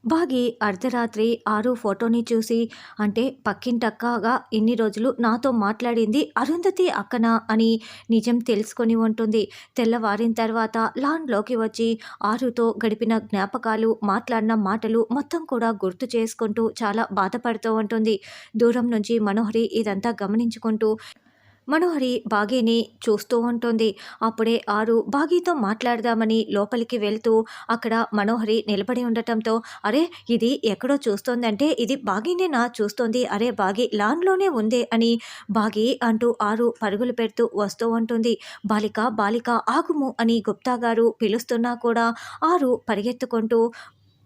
బాగి అర్ధరాత్రి ఆరు ఫోటోని చూసి, అంటే పక్కింటక్కగా ఇన్ని రోజులు నాతో మాట్లాడింది అరుంధతి అక్కనా అని నిజం తెలుసుకొని ఉంటుంది. తెల్లవారిన తర్వాత లాన్‌లోకి వచ్చి ఆరుతో గడిపిన జ్ఞాపకాలు, మాట్లాడిన మాటలు మొత్తం కూడా గుర్తు చేసుకుంటూ చాలా బాధపడుతూ ఉంటుంది. దూరం నుంచి మనోహరి ఇదంతా గమనించుకుంటూ మనోహరి బాగీని చూస్తూ ఉంటుంది. అప్పుడే ఆరు బాగీతో మాట్లాడదామని లోపలికి వెళ్తూ అక్కడ మనోహరి నిలబడి ఉండటంతో, అరే! ఇది ఎక్కడో చూస్తోందంటే ఇది బాగీనేనా చూస్తోంది. అరే! బాగీ లాన్‌లోనే ఉందే అని బాగీ అంటూ ఆరు పరుగులు పెడుతూ వస్తూ ఉంటుంది. బాలిక, బాలిక ఆగుము అని గుప్తా గారు పిలుస్తున్నా కూడా ఆరు పరిగెత్తుకుంటూ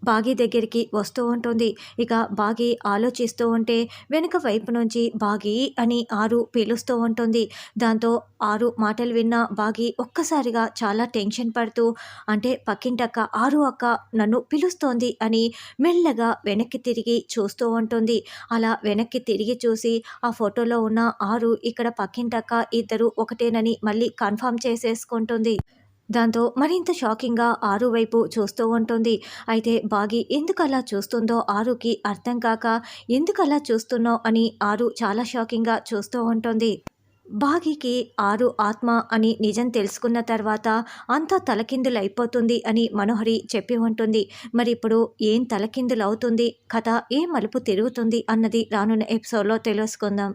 బాగీ దగ్గరికి వస్తూ ఉంటుంది. ఇక బాగీ ఆలోచిస్తూ ఉంటే వెనుక వైపు నుంచి బాగీ అని ఆరు పిలుస్తూ ఉంటుంది. దాంతో ఆరు మాటలు విన్న బాగీ ఒక్కసారిగా చాలా టెన్షన్ పడుతూ, అంటే పక్కింటక్క ఆరు అక్క నన్ను పిలుస్తోంది అని మెల్లగా వెనక్కి తిరిగి చూస్తూ ఉంటుంది. అలా వెనక్కి తిరిగి చూసి ఆ ఫోటోలో ఉన్న ఆరు ఇక్కడ పక్కింటక్క ఇద్దరు ఒకటేనని మళ్ళీ కన్ఫర్మ్ చేసేసుకుంటుంది. దాంతో మరింత షాకింగ్‌గా ఆరు వైపు చూస్తూ ఉంటుంది. అయితే బాగి ఎందుకలా చూస్తుందో ఆరుకి అర్థం కాక, ఎందుకలా చూస్తున్నావు అని ఆరు చాలా షాకింగ్‌గా చూస్తూ ఉంటుంది. బాగీకి ఆరు ఆత్మ అని నిజం తెలుసుకున్న తర్వాత అంతా తలకిందులైపోతుంది అని మనోహరి చెప్పి ఉంటుంది. మరిప్పుడు ఏం తలకిందులవుతుంది? కథ ఏ మలుపు తిరుగుతుంది అన్నది రానున్న ఎపిసోడ్‌లో తెలుసుకుందాం.